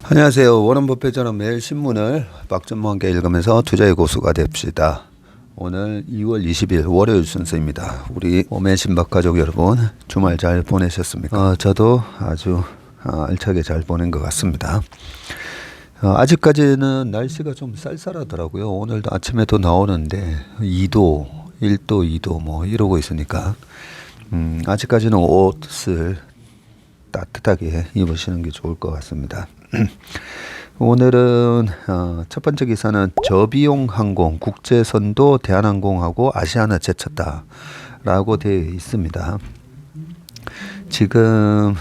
안녕하세요. 워런 버핏처럼 매일 신문을 박준모와 함께 읽으면서 투자의 고수가 됩시다. 오늘 2월 20일 월요일 순서입니다. 우리 오메 신박 가족 여러분 주말 잘 보내셨습니까? 저도 아주 알차게 잘 보낸 것 같습니다. 아직까지는 날씨가 좀 쌀쌀하더라고요. 오늘도 아침에도 나오는데 2도, 1도, 2도 뭐 이러고 있으니까 아직까지는 옷을 따뜻하게 입으시는 게 좋을 것 같습니다. 오늘은 첫 번째 기사는 저비용 항공 국제선도 대한항공하고 아시아나 제쳤다 라고 되어 있습니다. 지금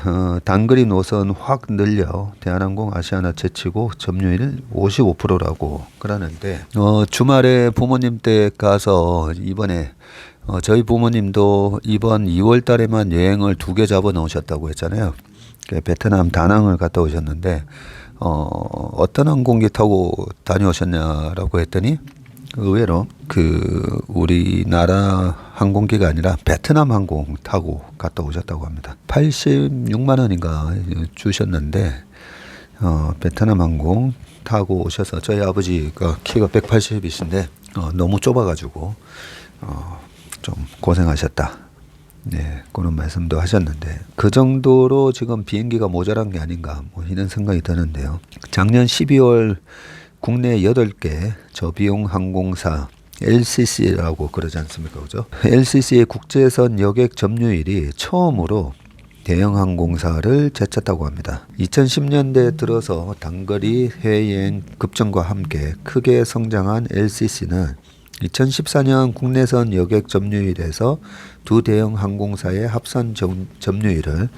단거리 노선 확 늘려 대한항공 아시아나 제치고 점유율 55%라고 그러는데 주말에 부모님 댁 가서 이번에 저희 부모님도 이번 2월 달에만 여행을 2개 잡아 놓으셨다고 했잖아요. 베트남 다낭을 갔다 오셨는데 어떤 항공기 타고 다녀오셨냐라고 했더니 의외로 우리나라 항공기가 아니라 베트남 항공 타고 갔다 오셨다고 합니다. 86만 원인가 주셨는데 베트남 항공 타고 오셔서 저희 아버지가 키가 180이신데 너무 좁아가지고 좀 고생하셨다. 네, 그런 말씀도 하셨는데 그 정도로 지금 비행기가 모자란 게 아닌가 뭐 이런 생각이 드는데요. 작년 12월 국내 8개 저비용 항공사 LCC라고 그러지 않습니까? 그죠? LCC의 국제선 여객 점유율이 처음으로 대형 항공사를 제쳤다고 합니다. 2010년대 들어서 단거리 해외여행 급증과 함께 크게 성장한 LCC는 2014년 국내선 여객 점유율에서 두 대형 항공사의 합산 점유율을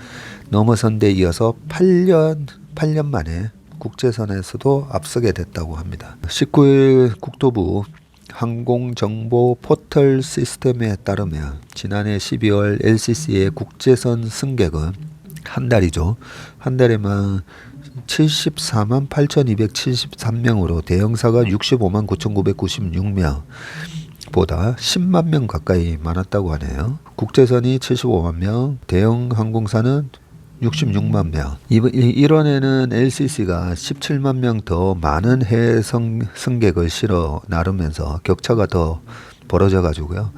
넘어선 데 이어서 8년 만에 국제선에서도 앞서게 됐다고 합니다. 19일 국토부 항공정보 포털 시스템에 따르면 지난해 12월 LCC의 국제선 승객은 한 달에만 74만 8,273명으로 대형사가 65만 9,996명 보다 10만 명 가까이 많았다고 하네요. 국제선이 75만 명, 대형 항공사는 66만 명. 1월에는 LCC가 17만 명 더 많은 해외 승객을 실어 나르면서 격차가 더 벌어져 가지고요.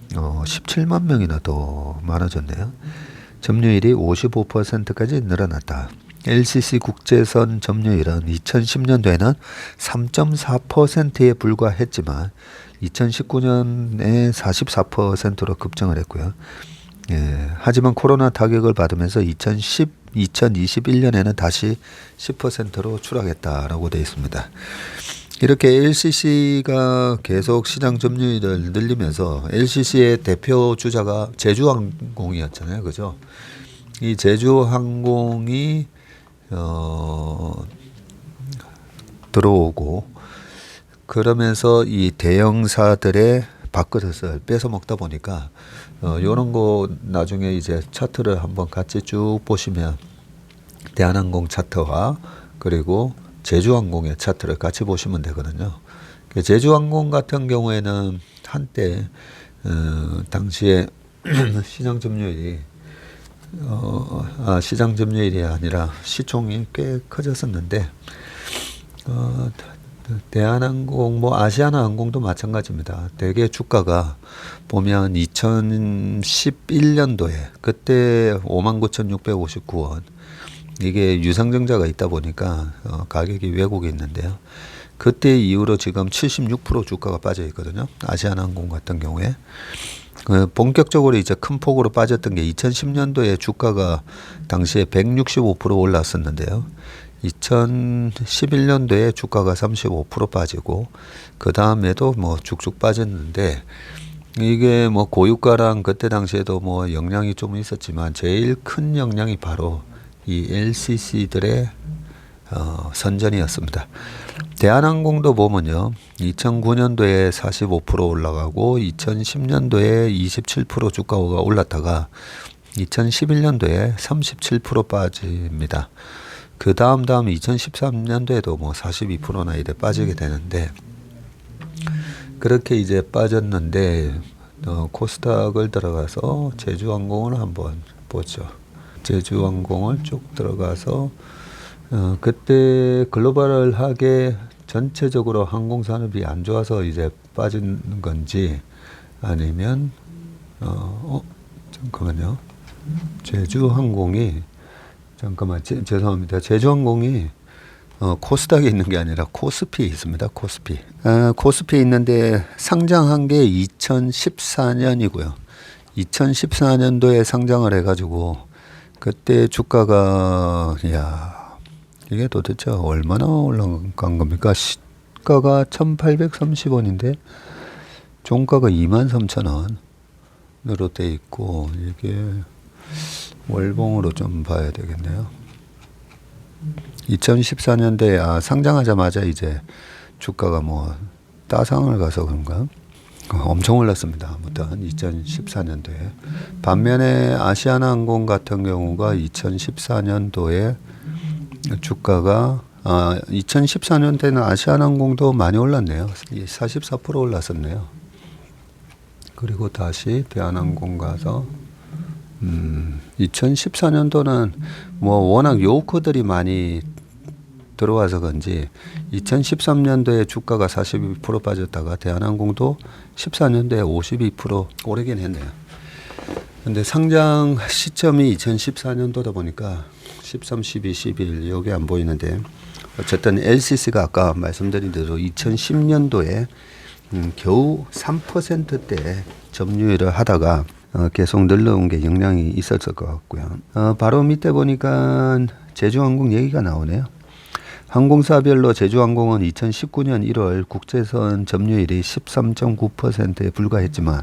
17만 명이나 더 많아졌네요. 점유율이 55%까지 늘어났다. LCC 국제선 점유율은 2010년도에는 3.4%에 불과했지만 2019년에 44%로 급증을 했고요. 하지만 코로나 타격을 받으면서 2021년에는 다시 10%로 추락했다라고 되어 있습니다. 이렇게 LCC가 계속 시장 점유율을 늘리면서 LCC의 대표 주자가 제주항공이었잖아요. 그죠? 이 제주항공이 들어오고 그러면서 이 대형사들의 밥그릇을 뺏어 먹다 보니까 요런 거 나중에 이제 차트를 한번 같이 쭉 보시면 대한항공 차트와 그리고 제주항공의 차트를 같이 보시면 되거든요. 제주항공 같은 경우에는 한때 당시에 시장 점유율이 시장 점유율이 아니라 시총이 꽤 커졌었는데 대한항공 뭐 아시아나 항공도 마찬가지입니다. 대개 주가가 보면 2011년도에 그때 59,659원 이게 유상증자가 있다 보니까 가격이 왜곡이 있는데요. 그때 이후로 지금 76% 주가가 빠져 있거든요. 아시아나 항공 같은 경우에 본격적으로 이제 큰 폭으로 빠졌던 게 2010년도에 주가가 당시에 165% 올랐었는데요. 2011년도에 주가가 35% 빠지고 그 다음에도 뭐 쭉쭉 빠졌는데 이게 뭐 고유가랑 그때 당시에도 뭐 영향이 좀 있었지만 제일 큰 영향이 바로 이 LCC들의 선전이었습니다. 대한항공도 보면요. 2009년도에 45% 올라가고 2010년도에 27% 주가가 올랐다가 2011년도에 37% 빠집니다. 그 다음 2013년도에도 뭐 42%나 이래 빠지게 되는데 그렇게 이제 빠졌는데 코스닥을 들어가서 제주항공을 한번 보죠. 제주항공을 쭉 들어가서 그때 글로벌하게 전체적으로 항공산업이 안 좋아서 이제 빠진 건지 아니면 잠깐만요. 제주항공이 잠깐만 죄송합니다. 제주항공이 코스닥에 있는 게 아니라 코스피에 있습니다. 코스피. 코스피에 있는데 상장한 게 2014년이고요. 2014년도에 상장을 해가지고 그때 주가가 이게 도대체 얼마나 올라간 겁니까? 시가가 1,830원인데 종가가 23,000원으로 돼 있고 이게 월봉으로 좀 봐야 되겠네요. 2014년도에 상장하자마자 이제 주가가 뭐 따상을 가서 그런가 엄청 올랐습니다. 아무튼 2014년도에 반면에 아시아나항공 같은 경우가 2014년도에 주가가 2014년도에는 아시아나항공도 많이 올랐네요. 44% 올랐었네요. 그리고 다시 대한항공 가서 2014년도는 뭐 워낙 요커들이 많이 들어와서 그런지 2013년도에 주가가 42% 빠졌다가 대한항공도 14년도에 52% 오르긴 했네요. 근데 상장 시점이 2014년도다 보니까 13, 12, 11 여기 안 보이는데 어쨌든 LCC가 아까 말씀드린 대로 2010년도에 겨우 3%대 점유율을 하다가 계속 늘러온 게 영향이 있었을 것 같고요. 바로 밑에 보니까 제주항공 얘기가 나오네요. 항공사별로 제주항공은 2019년 1월 국제선 점유율이 13.9%에 불과했지만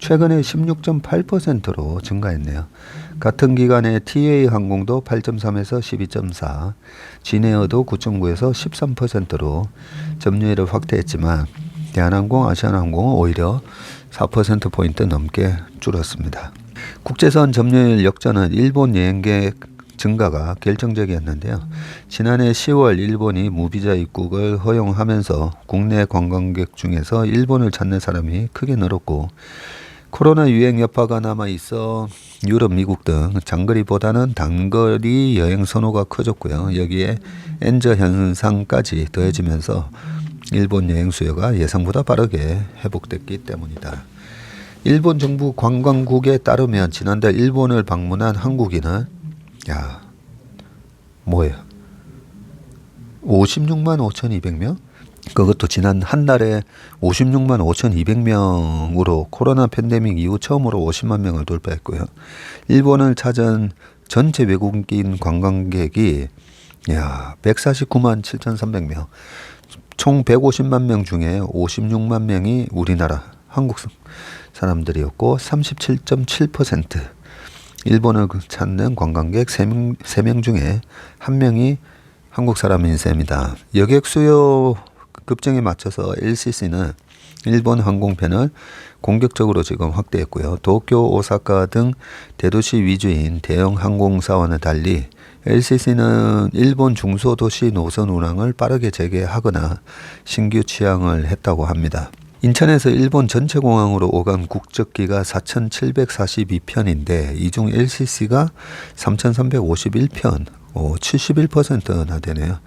최근에 16.8%로 증가했네요. 같은 기간에 TA항공도 8.3에서 12.4, 진에어도 9.9에서 13%로 점유율을 확대했지만 대한항공, 아시아나항공은 오히려 4%포인트 넘게 줄었습니다. 국제선 점유율 역전은 일본 여행객 증가가 결정적이었는데요. 지난해 10월 일본이 무비자 입국을 허용하면서 국내 관광객 중에서 일본을 찾는 사람이 크게 늘었고 코로나 유행 여파가 남아있어 유럽, 미국 등 장거리보다는 단거리 여행 선호가 커졌고요. 여기에 엔저 현상까지 더해지면서 일본 여행 수요가 예상보다 빠르게 회복됐기 때문이다. 일본 정부 관광국에 따르면 지난달 일본을 방문한 한국인은 56만 5,200명? 그것도 지난 한 달에 56만 5,200명으로 코로나 팬데믹 이후 처음으로 50만 명을 돌파했고요. 일본을 찾은 전체 외국인 관광객이 149만 7,300명. 총 150만 명 중에 56만 명이 우리나라 한국 사람들이었고 37.7%. 일본을 찾는 관광객 3명 중에 1명이 한국 사람인 셈이다. 여객 수요 급증에 맞춰서 LCC는 일본 항공편을 공격적으로 지금 확대했고요. 도쿄, 오사카 등 대도시 위주인 대형 항공사와는 달리 LCC는 일본 중소도시 노선 운항을 빠르게 재개하거나 신규 취항을 했다고 합니다. 인천에서 일본 전체 공항으로 오간 국적기가 4,742편인데 이 중 LCC가 3,351편, 71%나 되네요.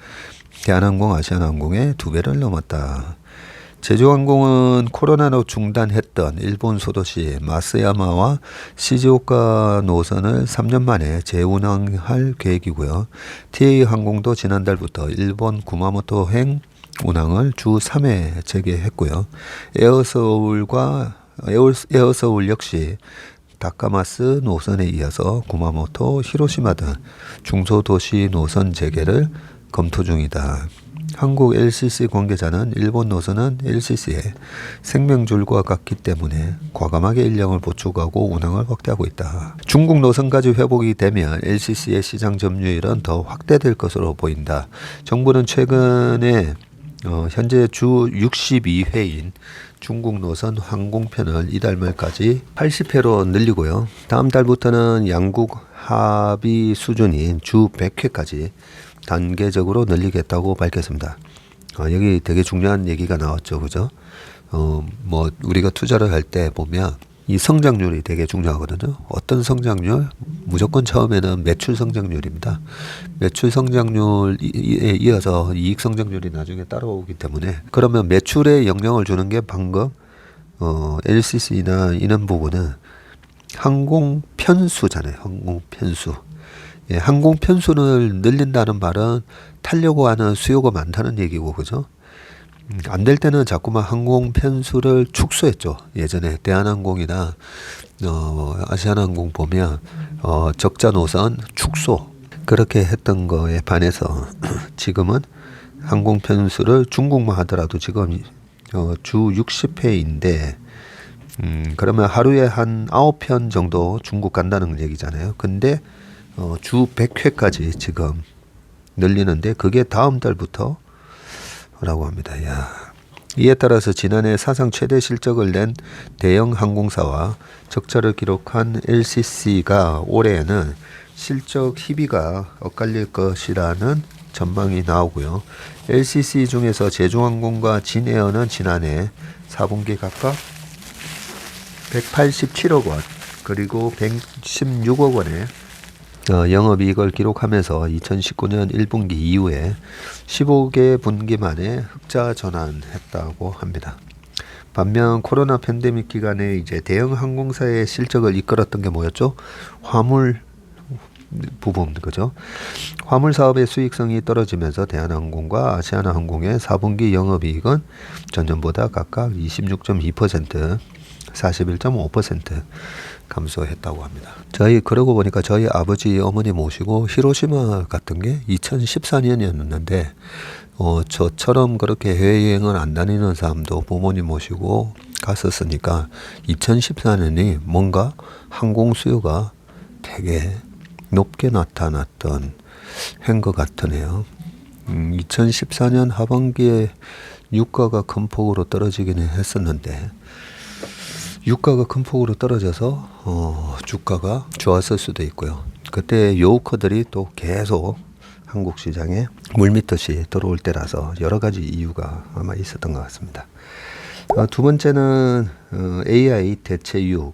대한항공, 아시아나항공의 2배를 넘었다. 제주항공은 코로나로 중단했던 일본 소도시 마쓰야마와 시즈오카 노선을 3년 만에 재운항할 계획이고요. TA항공도 지난달부터 일본 구마모토행 운항을 주 3회 재개했고요. 에어서울 역시 다카마스 노선에 이어서 구마모토, 히로시마 등 중소도시 노선 재개를 검토 중이다. 한국 LCC 관계자는 일본 노선은 LCC의 생명줄과 같기 때문에 과감하게 인력을 보충하고 운항을 확대하고 있다. 중국 노선까지 회복이 되면 LCC의 시장 점유율은 더 확대될 것으로 보인다. 정부는 최근에 현재 주 62회인 중국 노선 항공편을 이달 말까지 80회로 늘리고요. 다음 달부터는 양국 합의 수준인 주 100회까지 단계적으로 늘리겠다고 밝혔습니다. 여기 되게 중요한 얘기가 나왔죠, 그죠? 우리가 투자를 할 때 보면 이 성장률이 되게 중요하거든요. 어떤 성장률? 무조건 처음에는 매출 성장률입니다. 매출 성장률에 이어서 이익 성장률이 나중에 따라오기 때문에, 그러면 매출에 영향을 주는 게 방금 LCC나 이런 부분은 항공 편수잖아요. 항공 편수. 예, 항공 편수를 늘린다는 말은 타려고 하는 수요가 많다는 얘기고, 그죠? 안 될 때는 자꾸만 항공 편수를 축소했죠. 예전에 대한항공이나 아시아나항공 보면 적자 노선 축소 그렇게 했던 거에 반해서 지금은 항공 편수를 중국만 하더라도 지금 주 60회인데 그러면 하루에 한 9편 정도 중국 간다는 얘기잖아요. 근데 주 100회까지 지금 늘리는데 그게 다음 달부터 라고 합니다. 야. 이에 따라서 지난해 사상 최대 실적을 낸 대형 항공사와 적자를 기록한 LCC가 올해에는 실적 희비가 엇갈릴 것이라는 전망이 나오고요. LCC 중에서 제주항공과 진에어는 지난해 4분기 각각 187억 원 그리고 116억 원의 영업이익을 기록하면서 2019년 1분기 이후에 15개 분기 만에 흑자 전환했다고 합니다. 반면 코로나 팬데믹 기간에 이제 대형 항공사의 실적을 이끌었던 게 뭐였죠? 화물 부분, 그죠? 화물 사업의 수익성이 떨어지면서 대한항공과 아시아나항공의 4분기 영업이익은 전년보다 각각 26.2%, 41.5% 감소했다고 합니다. 그러고 보니까 저희 아버지 어머니 모시고 히로시마 갔던 게 2014년이었는데 저처럼 그렇게 해외여행을 안 다니는 사람도 부모님 모시고 갔었으니까 2014년이 뭔가 항공 수요가 되게 높게 나타났던 해인 것 같으네요. 2014년 하반기에 유가가 큰 폭으로 떨어지기는 했었는데 유가가 큰 폭으로 떨어져서 주가가 좋았을 수도 있고요. 그때 요우커들이 또 계속 한국 시장에 물밀듯이 들어올 때라서 여러 가지 이유가 아마 있었던 것 같습니다. 두 번째는 AI 대체육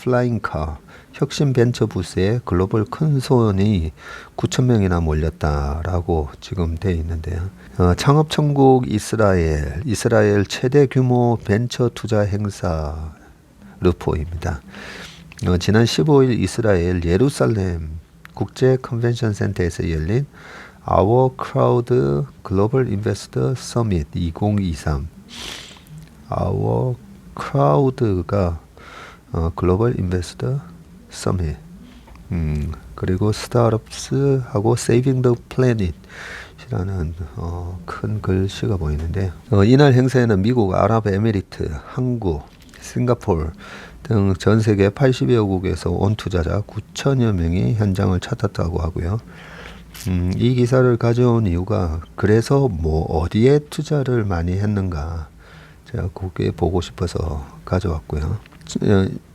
플라잉카 혁신 벤처 부스에 글로벌 큰 손이 9,000명이나 몰렸다라고 지금 돼 있는데요. 창업 천국 이스라엘 최대 규모 벤처 투자 행사 르포입니다. 지난 15일 이스라엘 예루살렘 국제 컨벤션 센터에서 열린 Our Crowd 글로벌 인베스터 서밋 2023 Our Crowd가 글로벌 인베스터 서밋 그리고 스타트업스하고 Saving the Planet 이라는 큰 글씨가 보이는데 이날 행사에는 미국, 아랍에미리트, 한국, 싱가포르 등 전 세계 80여 국에서 온 투자자 9천여 명이 현장을 찾았다고 하고요. 이 기사를 가져온 이유가 그래서 뭐 어디에 투자를 많이 했는가 제가 그게 보고 싶어서 가져왔고요.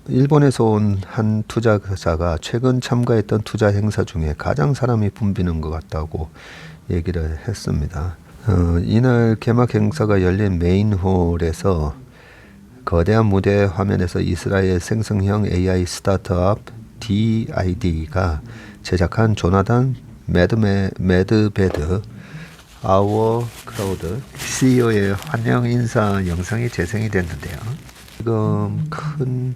일본에서 온 한 투자자가 최근 참가했던 투자 행사 중에 가장 사람이 붐비는 것 같다고 얘기를 했습니다. 이날 개막 행사가 열린 메인홀에서 거대한 무대 화면에서 이스라엘 생성형 AI 스타트업 DID가 제작한 조나단 매드베드 Our Crowd CEO의 환영 인사 영상이 재생이 됐는데요. 지금 큰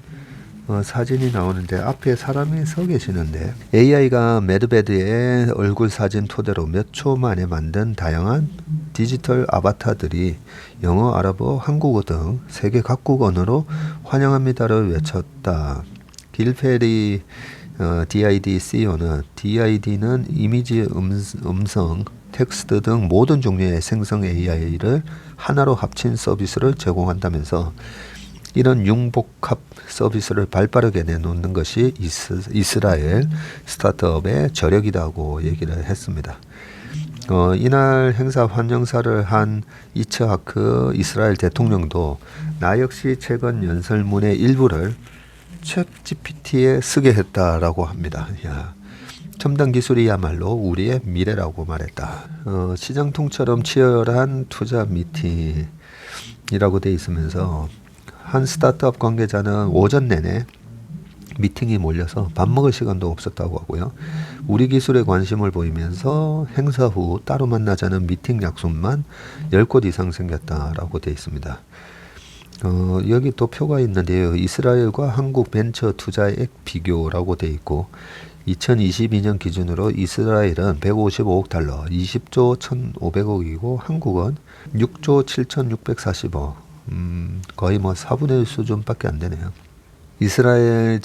사진이 나오는데 앞에 사람이 서 계시는데 AI가 매드베드의 얼굴 사진 토대로 몇 초 만에 만든 다양한 디지털 아바타들이 영어, 아랍어, 한국어 등 세계 각국 언어로 환영합니다를 외쳤다. 길페리 DID CEO는 DID는 이미지, 음성, 텍스트 등 모든 종류의 생성 AI를 하나로 합친 서비스를 제공한다면서 이런 융복합 서비스를 발빠르게 내놓는 것이 이스라엘 스타트업의 저력이라고 얘기를 했습니다. 이날 행사 환영사를 한 이츠하크 이스라엘 대통령도 나 역시 최근 연설문의 일부를 챗GPT에 쓰게 했다라고 합니다. 야, 첨단 기술이야말로 우리의 미래라고 말했다. 시장통처럼 치열한 투자 미팅이라고 돼 있으면서 한 스타트업 관계자는 오전 내내 미팅이 몰려서 밥 먹을 시간도 없었다고 하고요. 우리 기술에 관심을 보이면서 행사 후 따로 만나자는 미팅 약속만 10곳 이상 생겼다라고 되어 있습니다. 여기 또 표가 있는데요. 이스라엘과 한국 벤처 투자액 비교라고 되어 있고 2022년 기준으로 이스라엘은 155억 달러, 20조 1,500억이고 한국은 6조 7,640억, 거의 뭐 4분의 1 수준밖에 안 되네요. 이스라엘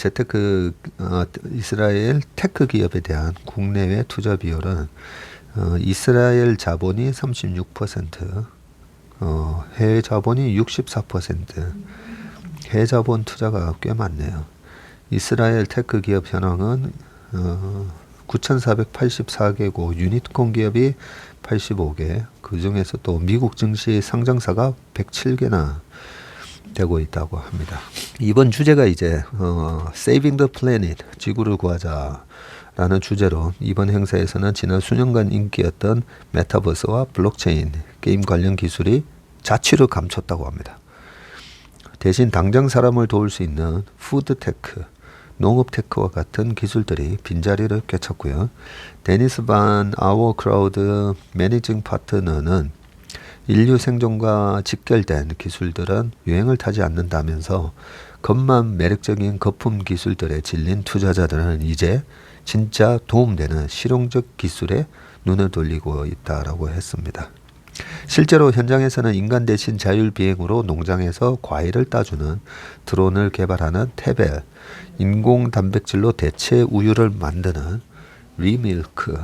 이스라엘 테크 기업에 대한 국내외 투자 비율은 이스라엘 자본이 36%, 해외 자본이 64%, 해외 자본 투자가 꽤 많네요. 이스라엘 테크 기업 현황은 9,484개고 유니콘 기업이 85개, 그 중에서 또 미국 증시 상장사가 107개나 되고 있다고 합니다. 이번 주제가 이제 Saving the Planet, 지구를 구하자라는 주제로 이번 행사에서는 지난 수년간 인기였던 메타버스와 블록체인, 게임 관련 기술이 자취를 감췄다고 합니다. 대신 당장 사람을 도울 수 있는 푸드테크, 농업테크와 같은 기술들이 빈자리를 꿰찼고요. 데니스 반 아워크라우드 매니징 파트너는 인류 생존과 직결된 기술들은 유행을 타지 않는다면서 겉만 매력적인 거품 기술들에 질린 투자자들은 이제 진짜 도움되는 실용적 기술에 눈을 돌리고 있다라고 했습니다. 실제로 현장에서는 인간 대신 자율비행으로 농장에서 과일을 따주는 드론을 개발하는 테벨, 인공 단백질로 대체 우유를 만드는 리밀크,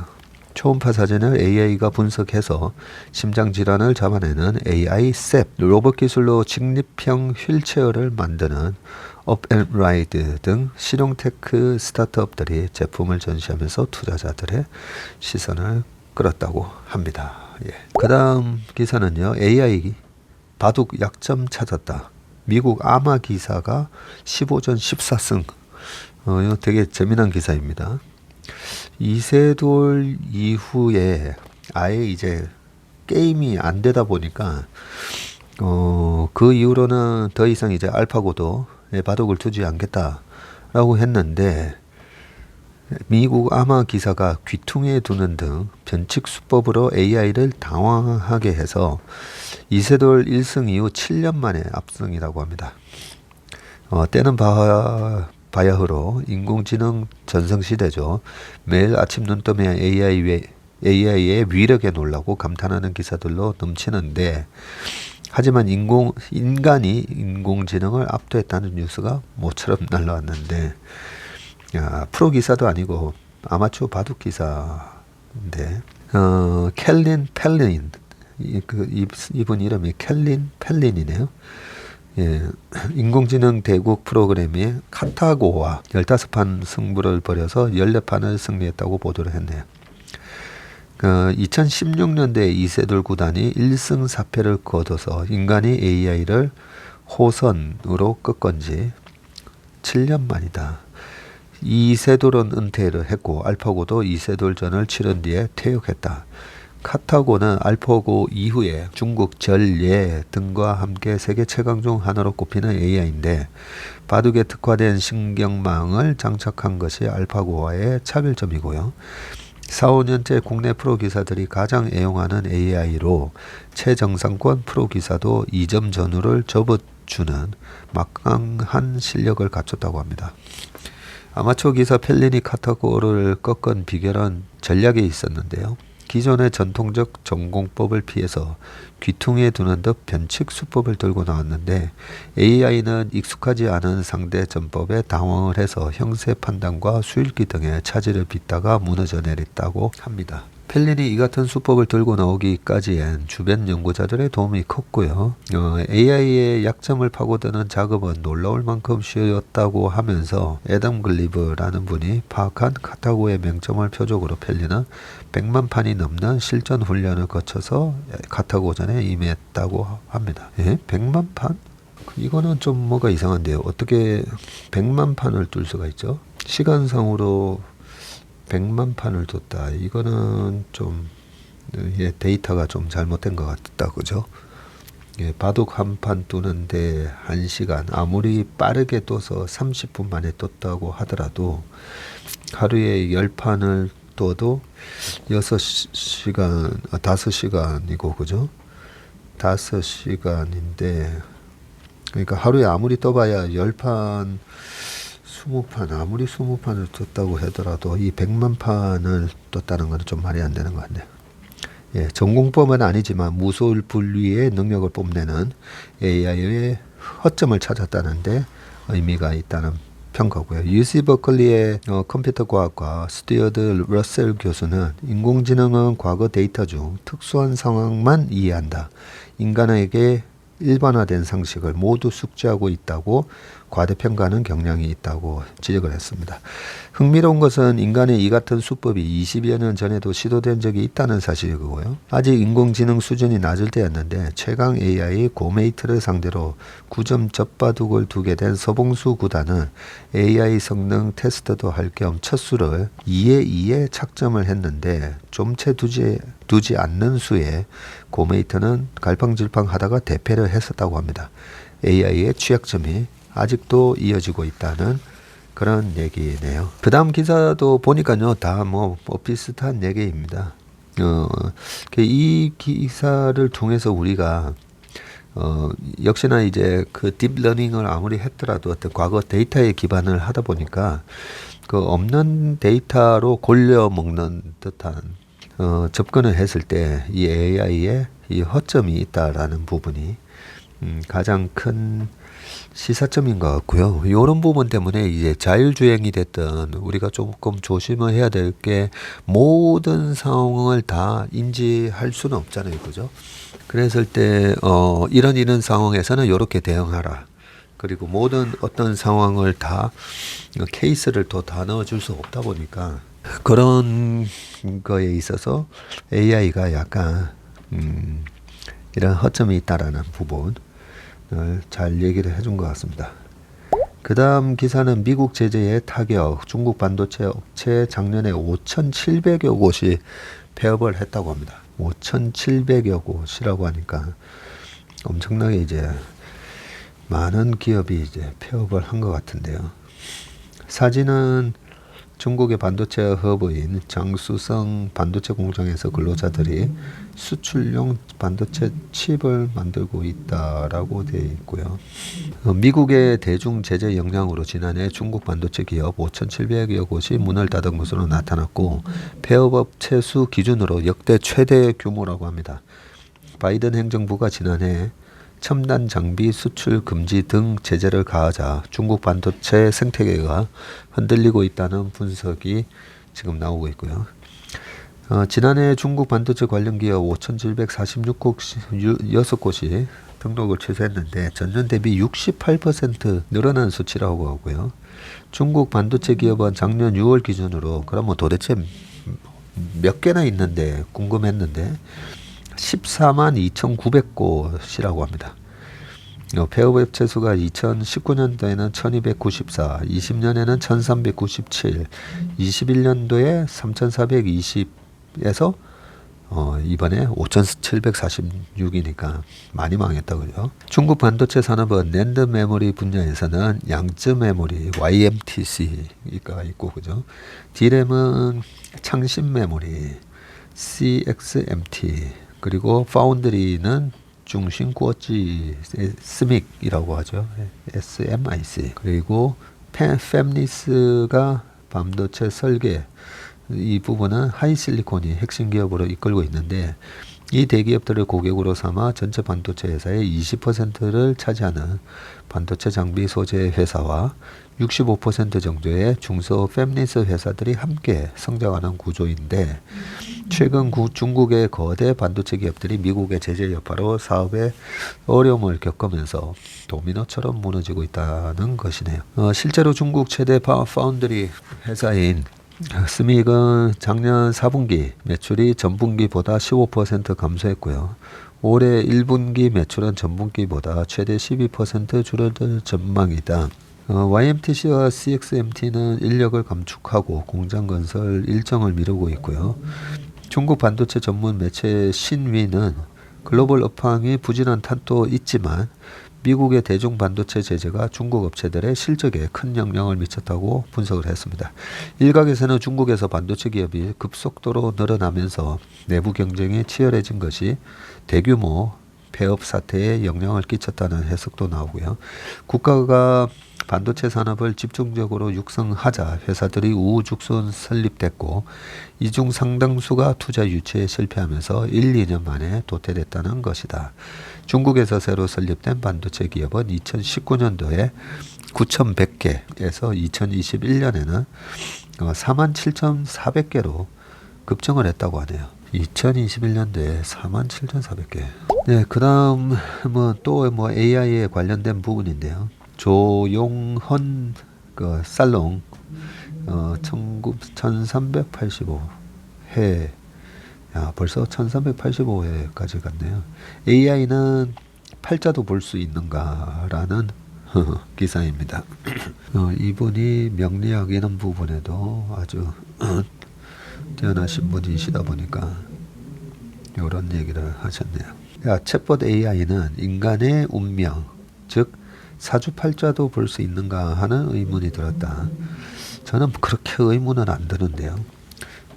초음파 사진을 AI가 분석해서 심장질환을 잡아내는 AI 셉, 로봇 기술로 직립형 휠체어를 만드는 업앤라이드 등 실용테크 스타트업들이 제품을 전시하면서 투자자들의 시선을 끌었다고 합니다. 예. 그 다음 기사는요. AI 바둑 약점 찾았다. 미국 아마 기사가 15전 14승. 이거 되게 재미난 기사입니다. 이세돌 이후에 아예 이제 게임이 안 되다 보니까 그 이후로는 더 이상 이제 알파고도에 바둑을 두지 않겠다라고 했는데 미국 아마 기사가 귀퉁이에 두는 등 변칙 수법으로 AI를 당황하게 해서 이세돌 1승 이후 7년 만에 압승이라고 합니다. 때는 바야흐로 인공지능 전성시대죠. 매일 아침 눈 뜨면 AI의 위력에 놀라고 감탄하는 기사들로 넘치는데 하지만 인간이 인공지능을 압도했다는 뉴스가 모처럼 날라왔는데 프로 기사도 아니고 아마추어 바둑 기사인데 켈린 펠린 이분 이름이 켈린 펠린이네요. 예, 인공지능 대국 프로그램이 카타고와 15판 승부를 벌여서 14판을 승리했다고 보도를 했네요. 2016년대 이세돌 구단이 1승 4패를 거둬서 인간이 AI를 호선으로 꺾은 지 7년 만이다. 이세돌은 은퇴를 했고 알파고도 이세돌전을 치른 뒤에 퇴역했다. 카타고는 알파고 이후에 중국 전예 등과 함께 세계 최강 중 하나로 꼽히는 AI인데 바둑에 특화된 신경망을 장착한 것이 알파고와의 차별점이고요. 4, 5년째 국내 프로 기사들이 가장 애용하는 AI로 최정상권 프로 기사도 2점 전후를 접어주는 막강한 실력을 갖췄다고 합니다. 아마추어 기사 펠린이 카타고를 꺾은 비결은 전략에 있었는데요. 기존의 전통적 전공법을 피해서 귀퉁이에 두는 듯 변칙 수법을 들고 나왔는데 AI는 익숙하지 않은 상대 전법에 당황을 해서 형세 판단과 수읽기 등의 차질을 빚다가 무너져 내렸다고 합니다. 펠린이 이 같은 수법을 들고 나오기까지엔 주변 연구자들의 도움이 컸고요. AI의 약점을 파고드는 작업은 놀라울 만큼 쉬웠다고 하면서 애덤 글리브라는 분이 파악한 카타고의 맹점을 표적으로 펠린은 100만 판이 넘는 실전 훈련을 거쳐서 카타고전에 임했다고 합니다. 예? 100만 판? 이거는 좀 뭐가 이상한데요. 어떻게 100만 판을 뚫을 수가 있죠? 시간상으로 100만 판을 뒀다. 이거는 좀 데이터가 좀 잘못된 것 같다. 그죠? 예, 바둑 한 판 두는데 1시간, 아무리 빠르게 떠서 30분 만에 떴다고 하더라도 하루에 10판을 떠도 6시간, 5시간이고, 그죠? 5시간인데, 그러니까 하루에 아무리 떠봐야 10판, 20판, 아무리 20판을 떴다고 하더라도 이 100만 판을 떴다는 건 좀 말이 안 되는 것 같네요. 예, 전공법은 아니지만 무소불위의 능력을 뽐내는 AI의 허점을 찾았다는데 의미가 있다는 평가고요. UC 버클리의 컴퓨터 과학과 스튜어드 러셀 교수는 인공지능은 과거 데이터 중 특수한 상황만 이해한다. 인간에게 일반화된 상식을 모두 숙지하고 있다고 과대평가하는 경향이 있다고 지적을 했습니다. 흥미로운 것은 인간의 이 같은 수법이 20여 년 전에도 시도된 적이 있다는 사실이고요. 아직 인공지능 수준이 낮을 때였는데 최강 AI 고메이트를 상대로 9점 젖바둑을 두게 된 서봉수 구단은 AI 성능 테스트도 할 겸 첫 수를 2에 2에 착점을 했는데 좀 채 두지 않는 수에 고메이트는 갈팡질팡 하다가 대패를 했었다고 합니다. AI의 취약점이 아직도 이어지고 있다는 그런 얘기네요. 그 다음 기사도 보니까요, 다 뭐 비슷한 얘기입니다. 이 기사를 통해서 우리가 역시나 이제 그 딥러닝을 아무리 했더라도 어떤 과거 데이터에 기반을 하다 보니까 그 없는 데이터로 골려 먹는 듯한 접근을 했을 때 이 AI의 이 허점이 있다라는 부분이 가장 큰 시사점인 것 같고요. 이런 부분 때문에 이제 자율주행이 됐든 우리가 조금 조심을 해야 될 게 모든 상황을 다 인지할 수는 없잖아요. 그죠? 그랬을 때 이런 상황에서는 이렇게 대응하라. 그리고 모든 어떤 상황을 다 케이스를 다 넣어줄 수 없다 보니까 그런 거에 있어서 AI가 약간 이런 허점이 있다라는 부분 잘 얘기를 해준 것 같습니다. 그 다음 기사는 미국 제재의 타격, 중국 반도체 업체 작년에 5,700여 곳이 폐업을 했다고 합니다. 5,700여 곳이라고 하니까 엄청나게 이제 많은 기업이 이제 폐업을 한 것 같은데요. 사진은 중국의 반도체 허브인 장수성 반도체 공장에서 근로자들이 수출용 반도체 칩을 만들고 있다라고 되어 있고요. 미국의 대중 제재 영향으로 지난해 중국 반도체 기업 5,700여 곳이 문을 닫은 것으로 나타났고 폐업 업체 수 기준으로 역대 최대 규모라고 합니다. 바이든 행정부가 지난해 첨단 장비 수출 금지 등 제재를 가하자 중국 반도체 생태계가 흔들리고 있다는 분석이 지금 나오고 있고요. 지난해 중국 반도체 관련 기업 5,746곳이 등록을 취소했는데 전년 대비 68% 늘어난 수치라고 하고요. 중국 반도체 기업은 작년 6월 기준으로 그러면 도대체 몇 개나 있는데 궁금했는데 14만 2,900곳이라고 합니다. 폐업 업체 수가 2019년도에는 1294, 20년에는 1397, 21년도에 3420에서 이번에 5746이니까 많이 망했다 그죠? 중국 반도체 산업은 낸드 메모리 분야에서는 양쯔 메모리 YMTC가 있고 그죠? D램은 창신 메모리 CXMT 그리고 파운드리는 중심 구어지 스믹이라고 하죠. SMIC. 그리고 팹리스가 반도체 설계 이 부분은 하이실리콘이 핵심 기업으로 이끌고 있는데 이 대기업들을 고객으로 삼아 전체 반도체 회사의 20%를 차지하는 반도체 장비 소재 회사와 65% 정도의 중소 팹리스 회사들이 함께 성장하는 구조인데 최근 중국의 거대 반도체 기업들이 미국의 제재 여파로 사업에 어려움을 겪으면서 도미노처럼 무너지고 있다는 것이네요. 실제로 중국 최대 파운드리 회사인 스믹은 작년 4분기 매출이 전분기보다 15% 감소했고요. 올해 1분기 매출은 전분기보다 최대 12% 줄어들 전망이다. YMTC와 CXMT는 인력을 감축하고 공장 건설 일정을 미루고 있고요. 중국 반도체 전문 매체 신위는 글로벌 업황이 부진한 탓도 있지만 미국의 대중 반도체 제재가 중국 업체들의 실적에 큰 영향을 미쳤다고 분석을 했습니다. 일각에서는 중국에서 반도체 기업이 급속도로 늘어나면서 내부 경쟁이 치열해진 것이 대규모 폐업 사태에 영향을 끼쳤다는 해석도 나오고요. 국가가 반도체 산업을 집중적으로 육성하자 회사들이 우후죽순 설립됐고 이 중 상당수가 투자 유치에 실패하면서 1, 2년 만에 도태됐다는 것이다. 중국에서 새로 설립된 반도체 기업은 2019년도에 9,100개에서 2021년에는 47,400개로 급증을 했다고 하네요. 2021년도에 47,400개. 네, 그 다음은 또 AI에 관련된 부분인데요. 조용헌 살롱 1385회. 야, 벌써 1385회까지 갔네요. AI는 팔자도 볼 수 있는가라는 기사입니다. 이분이 명리학이라는 부분에도 아주 뛰어나신 분이시다 보니까 이런 얘기를 하셨네요. 야, 챗봇 AI는 인간의 운명, 즉 사주팔자도 볼 수 있는가 하는 의문이 들었다. 저는 그렇게 의문은 안 드는데요.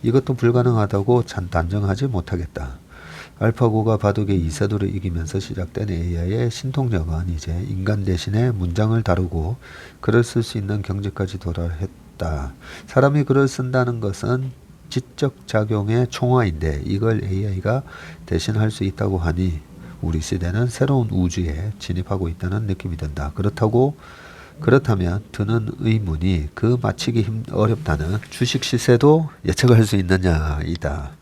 이것도 불가능하다고 단정하지 못하겠다. 알파고가 바둑의 이세돌을 이기면서 시작된 AI의 신통력은 이제 인간 대신에 문장을 다루고 글을 쓸 수 있는 경지까지 도달했다. 사람이 글을 쓴다는 것은 지적 작용의 총화인데 이걸 AI가 대신할 수 있다고 하니 우리 시대는 새로운 우주에 진입하고 있다는 느낌이 든다. 그렇다면 드는 의문이 그 맞히기 어렵다는 주식 시세도 예측할 수 있느냐이다.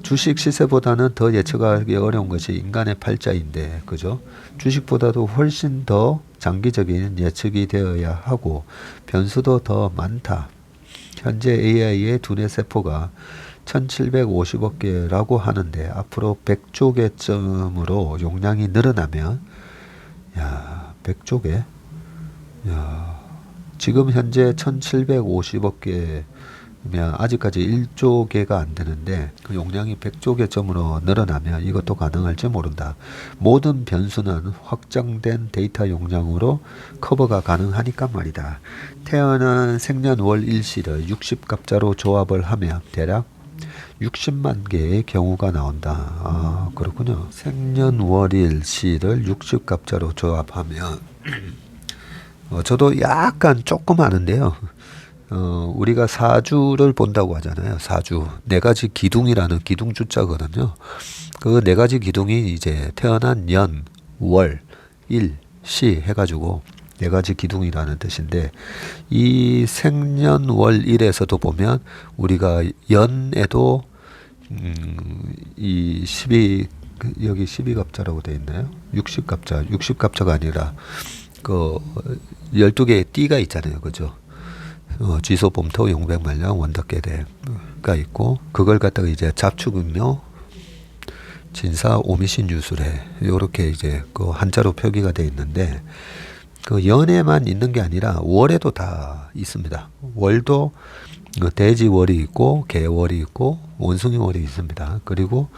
주식 시세보다는 더 예측하기 어려운 것이 인간의 팔자인데, 그죠? 주식보다도 훨씬 더 장기적인 예측이 되어야 하고 변수도 더 많다. 현재 AI의 두뇌 세포가 1750억 개라고 하는데 앞으로 100조 개점으로 용량이 늘어나면 100조 개? 지금 현재 1750억 개면 아직까지 1조 개가 안 되는데 그 용량이 100조 개점으로 늘어나면 이것도 가능할지 모른다. 모든 변수는 확장된 데이터 용량으로 커버가 가능하니까 말이다. 태어난 생년월 일시를 60갑자로 조합을 하면 대략 60만 개의 경우가 나온다. 그렇군요. 생년월일 시를 60갑자로 조합하면 저도 약간 조금 아는데요. 우리가 사주를 본다고 하잖아요. 사주. 네 가지 기둥이라는 기둥 주자거든요. 그 네 가지 기둥이 이제 태어난 년, 월, 일, 시 해가지고 네 가지 기둥이라는 뜻인데 이 생년월일에서도 보면 우리가 연에도 이 여기 12갑자라고 되어 있나요? 60갑자가 아니라 그 12개의 띠가 있잖아요. 그죠? 지소범토 용백말량 원덕계대가 있고 그걸 갖다가 이제 잡축음묘 진사 오미신 유술해 요렇게 이제 그 한자로 표기가 되어 있는데 그 연에만 있는 게 아니라 월에도 다 있습니다. 월도 돼지월이 있고 개월이 있고 원숭이월이 있습니다. 그리고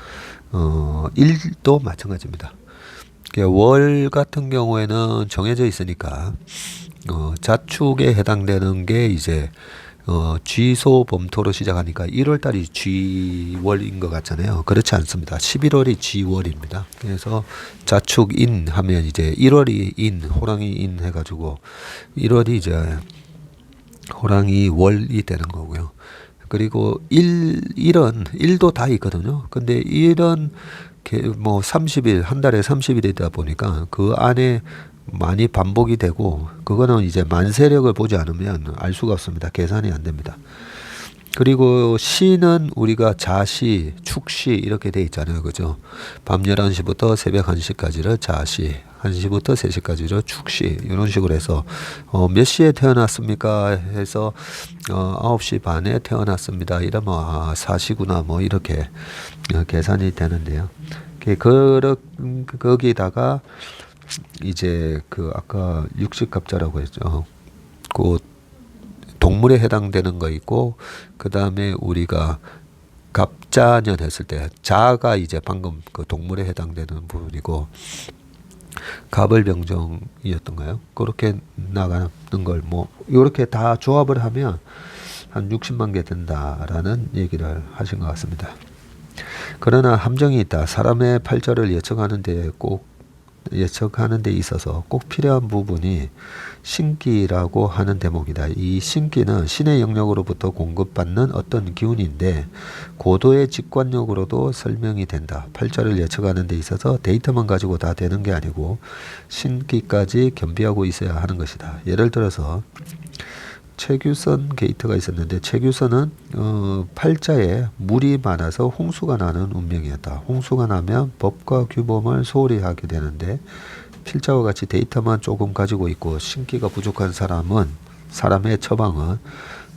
일도 마찬가지입니다. 월 같은 경우에는 정해져 있으니까 자축에 해당되는 게 이제 쥐소범토로 시작하니까 1월달이 쥐월인 것 같잖아요. 그렇지 않습니다. 11월이 쥐월입니다. 그래서 자축인 하면 이제 1월이 인, 호랑이 인 해가지고 1월이 이제 호랑이 월이 되는 거고요. 그리고 일도 다 있거든요. 근데 일은 뭐 30일, 한 달에 30일이다 보니까 그 안에 많이 반복이 되고 그거는 이제 만세력을 보지 않으면 알 수가 없습니다. 계산이 안 됩니다. 그리고 시는 우리가 자시, 축시 이렇게 돼 있잖아요. 그죠? 밤 11시부터 새벽 1시까지를 자시, 1시부터 3시까지를 축시 이런 식으로 해서 몇 시에 태어났습니까? 해서 9시 반에 태어났습니다. 이러면 사시구나 뭐 이렇게 계산이 되는데요. 거기다가 이제 그 아까 60갑자라고 했죠. 그 동물에 해당되는 거 있고 그 다음에 우리가 갑자년 했을 때 자가 이제 방금 그 동물에 해당되는 부분이고 갑을병정이었던가요? 그렇게 나가는 걸 뭐 이렇게 다 조합을 하면 한 60만 개 된다라는 얘기를 하신 것 같습니다. 그러나 함정이 있다. 사람의 팔자를 예측하는 데 있어서 꼭 필요한 부분이 신기라고 하는 대목이다. 이 신기는 신의 영역으로부터 공급받는 어떤 기운인데 고도의 직관력으로도 설명이 된다. 팔자를 예측하는 데 있어서 데이터만 가지고 다 되는 게 아니고 신기까지 겸비하고 있어야 하는 것이다. 예를 들어서 최규선 게이트가 있었는데 최규선은 팔자에 물이 많아서 홍수가 나는 운명이었다. 홍수가 나면 법과 규범을 소홀히 하게 되는데 필자와 같이 데이터만 조금 가지고 있고 신기가 부족한 사람의 처방은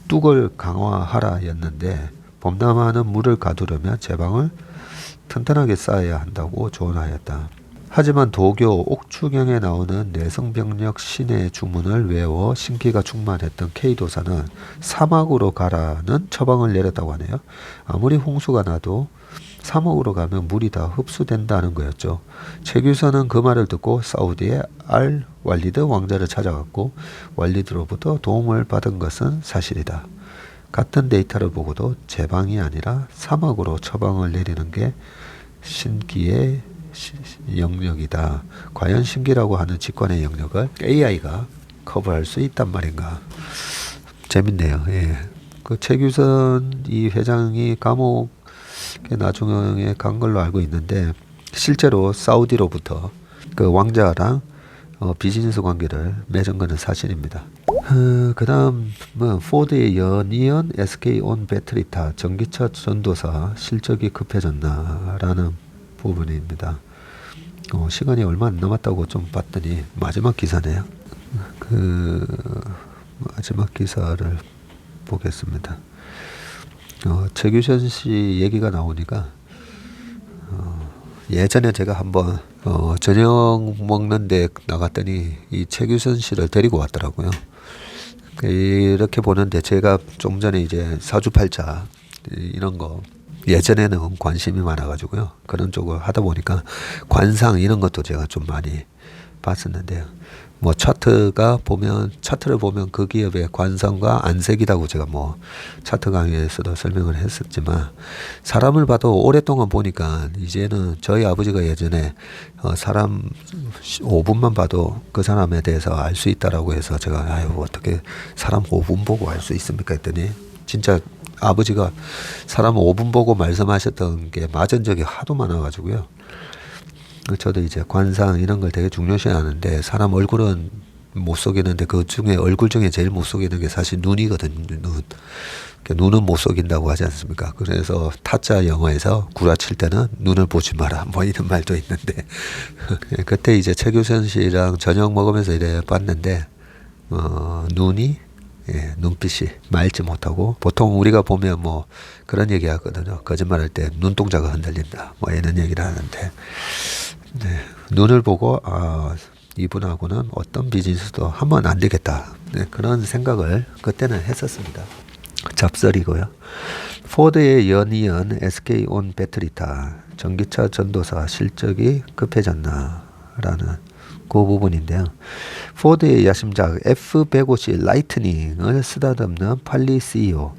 뚝을 강화하라 였는데 범람하는 물을 가두려면 제방을 튼튼하게 쌓아야 한다고 조언하였다. 하지만 도교 옥추경에 나오는 내성병력 신의 주문을 외워 신기가 충만했던 K도사는 사막으로 가라는 처방을 내렸다고 하네요. 아무리 홍수가 나도 사막으로 가면 물이 다 흡수된다는 거였죠. 최규선은 그 말을 듣고 사우디의 알 왈리드 왕자를 찾아갔고 왈리드로부터 도움을 받은 것은 사실이다. 같은 데이터를 보고도 제방이 아니라 사막으로 처방을 내리는 게 신기의 영역이다. 과연 신기라고 하는 직관의 영역을 AI가 커버할 수 있단 말인가. 재밌네요. 예. 그 최규선 이 회장이 감옥에 나중에 간 걸로 알고 있는데 실제로 사우디로부터 그 왕자랑 비즈니스 관계를 맺은 것은 사실입니다. 그 다음 포드의 연이은 SK온 배터리타 전기차 전도사 실적이 급해졌나라는 부분입니다. 시간이 얼마 안 남았다고 좀 봤더니 마지막 기사네요. 그 마지막 기사를 보겠습니다. 최규선 씨 얘기가 나오니까 예전에 제가 한번 저녁 먹는데 나갔더니 이 최규선 씨를 데리고 왔더라고요. 이렇게 보는데 제가 좀 전에 이제 사주팔자 이런 거 예전에는 관심이 많아가지고요. 그런 쪽을 하다 보니까 관상 이런 것도 제가 좀 많이 봤었는데요. 뭐 차트를 보면 그 기업의 관상과 안색이라고 제가 뭐 차트 강의에서도 설명을 했었지만 사람을 봐도 오랫동안 보니까 이제는 저희 아버지가 예전에 사람 5분만 봐도 그 사람에 대해서 알 수 있다라고 해서 제가 어떻게 사람 5분 보고 알 수 있습니까 했더니 진짜 아버지가 사람 5분 보고 말씀하셨던 게 맞은 적이 하도 많아가지고요. 저도 이제 관상 이런 걸 되게 중요시하는데 사람 얼굴은 못 속이는데 그 중에 얼굴 중에 제일 못 속이는 게 사실 눈이거든요. 눈은 못 속인다고 하지 않습니까? 그래서 타짜 영화에서 구라칠 때는 눈을 보지 마라 뭐 이런 말도 있는데 그때 이제 최규선 씨랑 저녁 먹으면서 이래 봤는데 눈빛이 맑지 못하고 보통 우리가 보면 뭐 그런 얘기 하거든요. 거짓말할 때 눈동자가 흔들린다 뭐 이런 얘기를 하는데 눈을 보고 이분하고는 어떤 비즈니스도 하면 안 되겠다 그런 생각을 그때는 했었습니다. 잡설이고요. 포드의 연이은 SK온 배터리타 전기차 전도사 실적이 급해졌나라는 그 부분인데요. 포드의 야심작 F150 라이트닝을 쓰다듬는 팔리 CEO,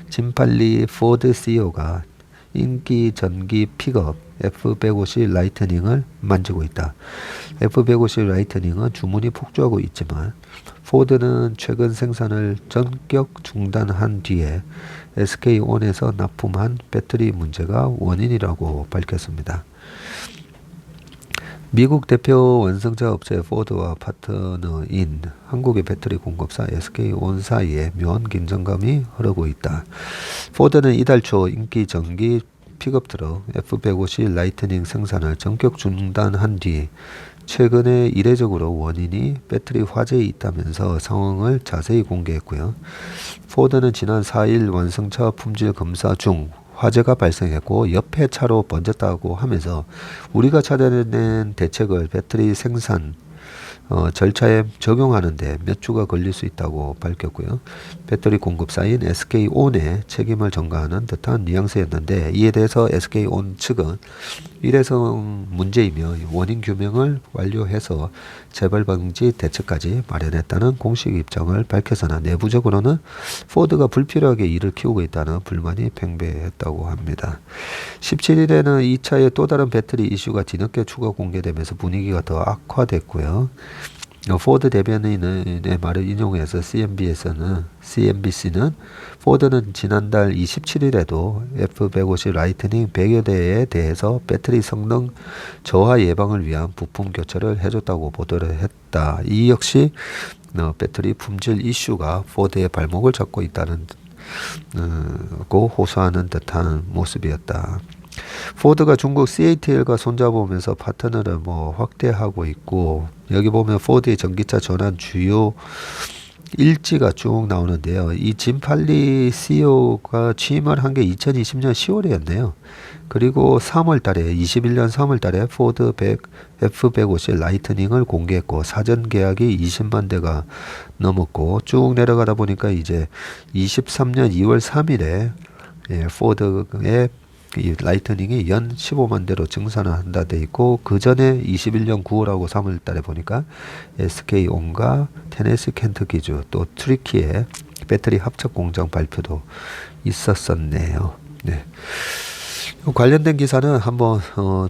짐팔리 포드 CEO가 인기 전기 픽업 F150 라이트닝을 만지고 있다. F150 라이트닝은 주문이 폭주하고 있지만 포드는 최근 생산을 전격 중단한 뒤에 SK온에서 납품한 배터리 문제가 원인이라고 밝혔습니다. 미국 대표 완성차 업체 포드와 파트너인 한국의 배터리 공급사 SK온 사이에 묘한 긴장감이 흐르고 있다. 포드는 이달 초 인기 전기 픽업 트럭 F150 라이트닝 생산을 전격 중단한 뒤 최근에 이례적으로 원인이 배터리 화재에 있다면서 상황을 자세히 공개했고요. 포드는 지난 4일 완성차 품질 검사 중 화재가 발생했고 옆에 차로 번졌다고 하면서 우리가 찾아낸 대책을 배터리 생산 절차에 적용하는데 몇 주가 걸릴 수 있다고 밝혔고요. 배터리 공급사인 SK온의 책임을 전가하는 듯한 뉘앙스였는데 이에 대해서 SK온 측은 일회성 문제이며 원인 규명을 완료해서 재발 방지 대책까지 마련했다는 공식 입장을 밝혀서나 내부적으로는 포드가 불필요하게 일을 키우고 있다는 불만이 팽배했다고 합니다. 17일에는 이 차의 또 다른 배터리 이슈가 뒤늦게 추가 공개되면서 분위기가 더 악화됐고요. 포드 대변인의 말을 인용해서 CNBC는 포드는 지난달 27일에도 F150 라이트닝 100여 대에 대해서 배터리 성능 저하 예방을 위한 부품 교체를 해줬다고 보도를 했다. 이 역시 배터리 품질 이슈가 포드의 발목을 잡고 있다는 고 호소하는 듯한 모습이었다. 포드가 중국 CATL과 손잡으면서 파트너를 확대하고 있고 여기 보면 포드의 전기차 전환 주요 일지가 쭉 나오는데요. 이 짐 팔리 CEO가 취임을 한 게 2020년 10월이었네요. 그리고 3월 달에 21년 3월 달에 포드 F150 라이트닝을 공개했고 사전 계약이 20만 대가 넘었고 쭉 내려가다 보니까 이제 23년 2월 3일에 포드의 이 라이트닝이 연 15만 대로 증산을 한다 돼 있고 그 전에 21년 9월하고 3월 달에 보니까 SK온과 테네시 켄터키주 또 트리키의 배터리 합작 공장 발표도 있었었네요. 네. 관련된 기사는 한번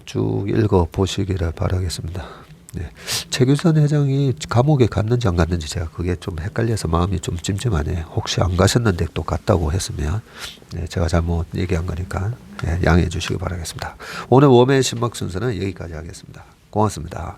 쭉 읽어 보시기를 바라겠습니다. 네. 최규선 회장이 감옥에 갔는지 안 갔는지 제가 그게 좀 헷갈려서 마음이 좀 찜찜하네요. 혹시 안 가셨는데 또 갔다고 했으면 제가 잘못 얘기한 거니까 양해해 주시기 바라겠습니다. 오늘 웜의 신박 순서는 여기까지 하겠습니다. 고맙습니다.